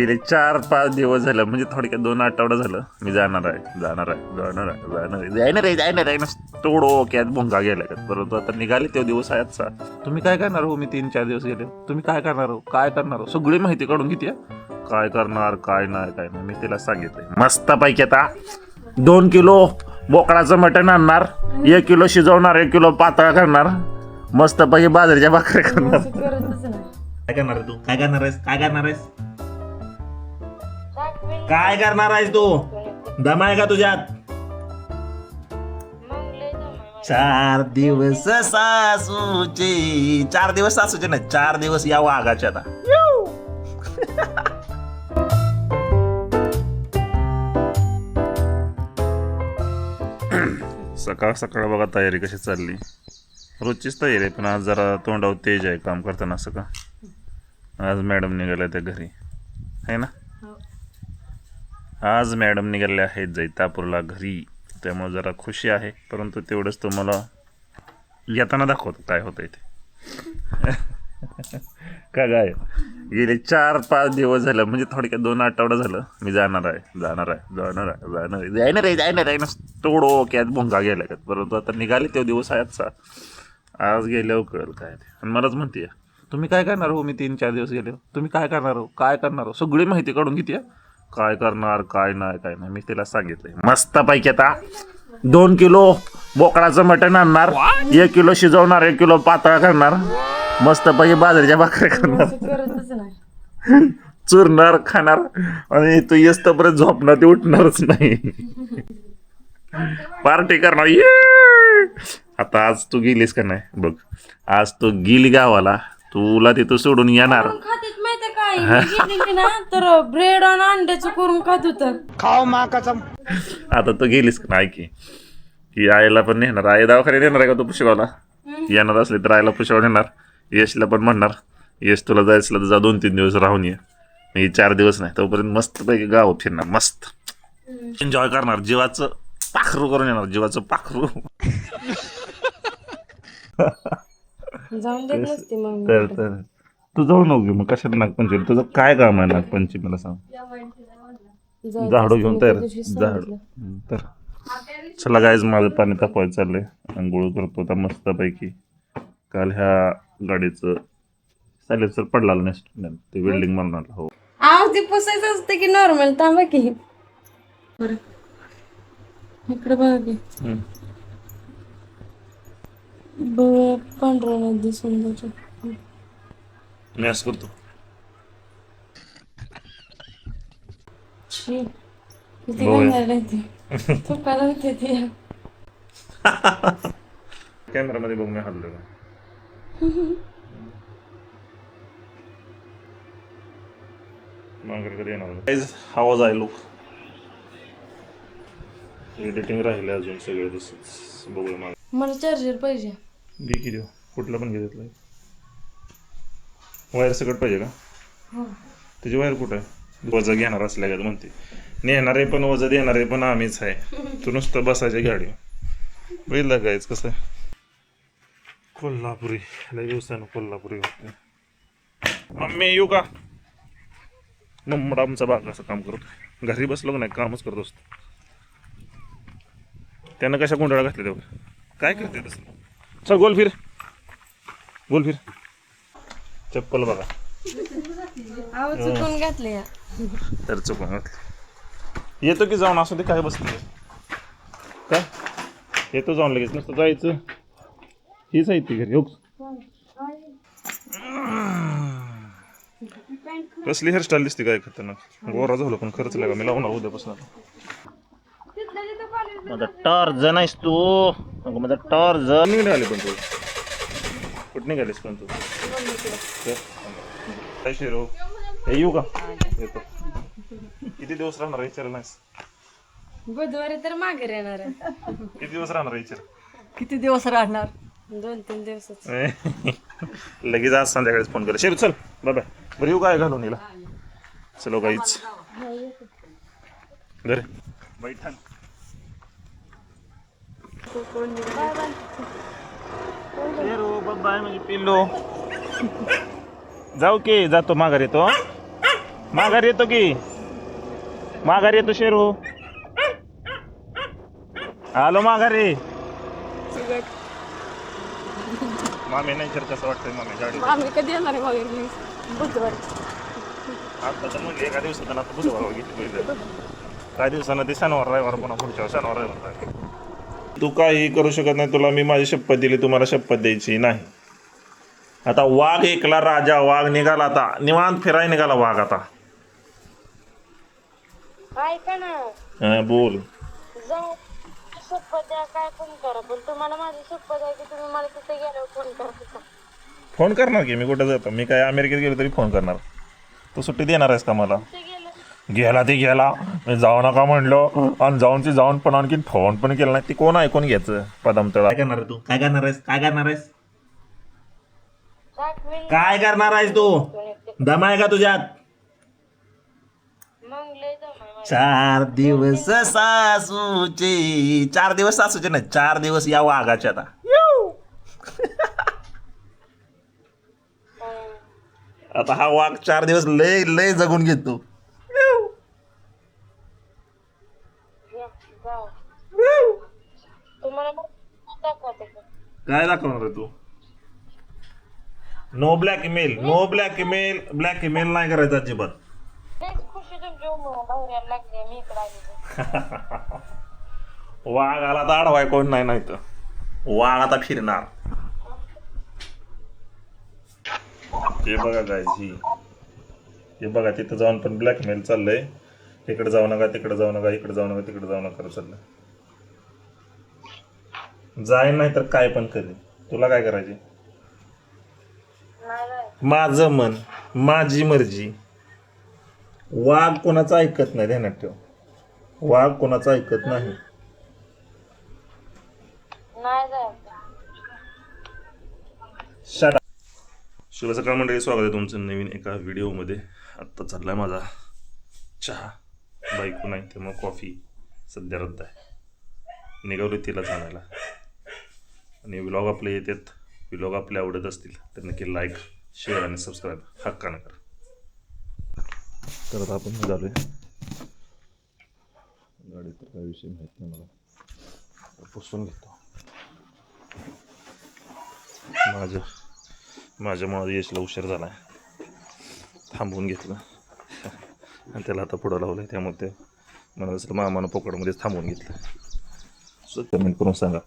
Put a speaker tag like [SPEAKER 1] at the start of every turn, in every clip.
[SPEAKER 1] गेले 4-5 दिवस झालं, म्हणजे थोडक्यात 2 आठवडा झालं मी जाणार आहे डोक्यात भुंगा गेला का. परंतु आता निघाले तो दिवस आहे आजचा. तुम्ही काय करणार हो? मी 3-4 दिवस गेले. तुम्ही काय करणार हो? सगळी माहिती काढून घेते. काय करणार काय नाही मी तिला सांगितलंय मस्त पैकी. आता 2 किलो बोकडाचं मटण आणणार, 1 किलो शिजवणार, 1 किलो पातळ करणार, मस्त पैकी बाजरीच्या भाकऱ्या करणार. काय करणार आहे तू? काय करणार आहेस तू? दम आहे का तुझ्यात? 4 दिवस सासूचे, 4 दिवस सासूचे नाही, 4 दिवस या वाघाचे. आता सकाळ सकाळ बघा तयारी कशी चालली. रोजचीच तयारी आहे, पण आज जरा तोंडावर तेज आहे काम करताना. असं का? आज मॅडम निघाल्या त्या घरी आहे ना. आज मॅडम निघाल्या आहेत जैतापूरला घरी, त्यामुळे जरा खुशी आहे. परंतु तेवढंच तुम्हाला येताना दाखवतो काय होतंय ते. का गाय गेले 4-5 दिवस झालं, म्हणजे थोडक्यात 2 आठवडा झालं मी जाणार आहे डोक्यात भुंगा गेला का. परंतु आता निघाले तो दिवस आहे आजचा. आज गेल्यावर कळेल काय ते. आणि मलाच म्हणते तुम्ही काय करणार हो? मी 3-4 दिवस गेले. तुम्ही काय करणार हो? सगळी माहिती काढून घेते. काय करणार काय नाही मी तिला सांगितलंय मस्त पैकी. आता 2 किलो बोकडाचं मटण आणणार, 1 किलो शिजवणार, 1 किलो पातळ करणार, मस्त पैकी बाजरीच्या भाकऱ्या करणार, चुरणार खाणार. आणि तू येस तोपर्यंत झोपणार, ते उठणारच नाही. पार्टी करणार. आता आज तू गेलीस का नाही बघ. आज तू गेली गावाला, तुला तिथं सोडून येणार.
[SPEAKER 2] तर ब्रेड आणि अंड्याचं करून खात होत.
[SPEAKER 3] खाओ माँ कसम.
[SPEAKER 1] आता तू गेलीस का नाही की आईला पण नेणार. आई दवाखान्यात येणार आहे का तू पुशेगावला? येणार असले तर आईला पुशेगाव नेणार. यशला पण म्हणणार यश तुला जायचं तर जा 2-3 दिवस राहून ये. मी 4 दिवस नाही, तोपर्यंत मस्त पैकी गाव फिरणार, मस्त एन्जॉय करणार, जीवाचं पाखरू करून येणार, जीवाचं पाखरू.
[SPEAKER 2] जाऊन देत नसते मग.
[SPEAKER 1] तर तू जाऊ नको मग. कशाला नागपंचमी? तुझं काय काम आहे नागपंचमीला सांग? झाडू घेऊन झाडू तर चला गायज, माझं पाणी तापवायचं चाललंय. आंघोळ करतो आता मस्त पैकी. काल ह्या गाडीचं सायलेन्सर पडला नाही, ते वेल्डिंग म्हणून. हो
[SPEAKER 2] आवाज ते पुसायचं असतं की नॉर्मल? थांबा की इकडे बघा की पांढरा नदी सुंदर.
[SPEAKER 1] मी असं करतो.
[SPEAKER 2] किती घालणार ते तू काला होते ते.
[SPEAKER 1] कॅमेरामध्ये बघ मी हल्लो का. कधी येणार आवाज आहे लोक. एडिटिंग राहिले अजून सगळे तसंच. बघूया माग.
[SPEAKER 2] मला चार्जर पाहिजे.
[SPEAKER 1] घे की देऊ. कुठला पण घेतलं. वायर सगळं पाहिजे का? त्याची वायर कुठं आहे? वजा घेणार असल्या का म्हणते. नेणारे पण वजा देणारे पण आम्हीच आहे. तू नुसतं बसायच्या गाडी बघितलं कायच कसं आहे. कोल्हापुरी लय दिवसानं कोल्हापुरी होते. मम्मी येऊ का? मम्मड आमचा बाग असं काम करतो. घरी बसलो नाही, कामच करत असतो. त्यानं कशा गुंडाळा घातल्या तेवढं काय करते तसं. चल गोल फिर. चप्पल बघा.
[SPEAKER 2] चुकून घातले
[SPEAKER 1] तर चुकून घातलं. येतो की जाऊन असू दे. काय बसते काय? येतो जाऊन लगेच. नसतं जायचं. हीच आहे ती घरी. हो कसली हेअरस्टाईल दिसते काय खतरनाक. गोरा झालो पण खरंच लागा. मी लावणार उद्यापासून. माझा टॉर्च नाहीस तू. माझा टॉर्च निघाले. पण तू कुठं निघालीस पण तू? काय शिरो येऊ का? येतो. किती दिवस राहणार विचारलं नाहीस?
[SPEAKER 2] बुधवारी तर मागे येणार आहे.
[SPEAKER 1] किती दिवस राहणार विचार?
[SPEAKER 3] किती दिवस राहणार?
[SPEAKER 2] 2-3 दिवसाच.
[SPEAKER 1] लगेच आज संध्याकाळीच फोन कर. शेर चल बाय बाय. बरं येऊ काय घालून येला. चलो गाईच घरे बैठा. बाय म्हणजे पिल्लो. जाऊ की जातो माघार येतो. माघार येतो की माघार येतो शेरू आलो माघारी मामी नाही तर कसं वाटतंय मामी गाडी
[SPEAKER 2] आम्ही कधी येणार आहे मागे बुधवारी
[SPEAKER 1] आता तर म्हणजे एका दिवसात आता बुधवार घेतली काही दिवसानं ते शनिवार रविवार पुन्हा पुढच्या शनिवार रविवार तू काही करू शकत नाही तुला मी माझी शपथ दिली तुम्हाला शपथ द्यायची नाही आता वाघ एकला राजा वाघ निघाला आता निवांत फिराय निघाला वाघ आता
[SPEAKER 4] ऐका ना
[SPEAKER 1] बोल
[SPEAKER 4] जाऊ शपथ द्या काय पण करा पण तुम्हाला माझी शपथ आहे की तुम्ही मला तिथे गेल्यावर फोन करा
[SPEAKER 1] फोन करणार की मी कुठं जातो मी काय अमेरिकेत गेलो तरी फोन करणार तू सुट्टी देणार आहेस का मला
[SPEAKER 4] तिथे गेलं
[SPEAKER 1] गेला ते गेला मी जाऊ नका म्हणलो आणि जाऊन पण आणखी फोन पण केला नाही ती कोण ऐकून घ्यायचं पदमतळा काय करणार आहे तू काय करणार आहेस काय करणार आहेस
[SPEAKER 4] दाखवेल
[SPEAKER 1] काय करणार आहेस तू दम आहे का तुझ्यात
[SPEAKER 4] मग लय जमाय
[SPEAKER 1] 4 दिवस सासूचे 4 दिवस सासूचे नाही 4 दिवस या वाघाचे आता आता हा वाघ 4 दिवस लय लय जगून घेतो
[SPEAKER 4] जाऊ तुम्हाला मग दाखवते का
[SPEAKER 1] काय दाखवणार आहे तू नो ब्लॅकमेल नाही करायचं अजिबात
[SPEAKER 4] लयच खुशी तुमची बाहेर लागली मी इकडे आली
[SPEAKER 1] वाघ आला तर आडवाय कोण नाही तर वाघ आता फिरणार हे बघा गाईज हे बघा तिथं जाऊन पण ब्लॅकमेल चाललंय इकडे जाऊ नका तिकडे जाऊ नका इकडे जाऊ नका तिकडे जाऊ नका चाललंय जाईन नाही तर काय पण करेन तुला काय करायचे माझं मन माझी मर्जी वाघ कोणाचं ऐकत नाही ध्यानात ठेव वाघ कोणाचं ऐकत नाही
[SPEAKER 4] नाही जायचं
[SPEAKER 1] शट शुभ सकाळ मंडळी स्वागत आहे तुमचं नवीन एका व्हिडिओमध्ये आत्ता चाललाय माझा चहा बायको नाही त्यामुळे कॉफी सध्या रद्द आहे निघावली तिला आणायला आणि व्लॉग आपले येतात व्लॉग आपले आवडत असतील तर नक्की लाईक शेअर आणि सबस्क्राईब हक्कानं करा तर आता आपण निघालो आहे गाडी तर काही विषय माहीत नाही मला पुसून घेतो माझ्यामुळे यशला उशीर झाला आहे थांबवून घेतलं आणि त्याला आता पुढं लावलं आहे त्यामुळे ते मला जसं मामानं पोकळमध्येच थांबवून घेतलं सो कमेंट करून सांगा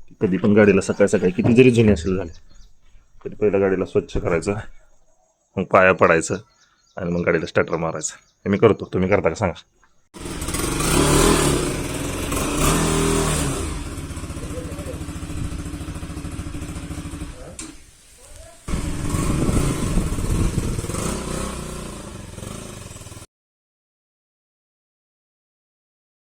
[SPEAKER 1] की कधी पण गाडीला सकाळी सकाळी किती जरी जुनी असेल झाले तरी पहिलं गाडीला स्वच्छ करायचं मग पाया पडायचं आणि मग गाडीला स्टार्टर मारायचं हे मी करतो तुम्ही करता का सांगा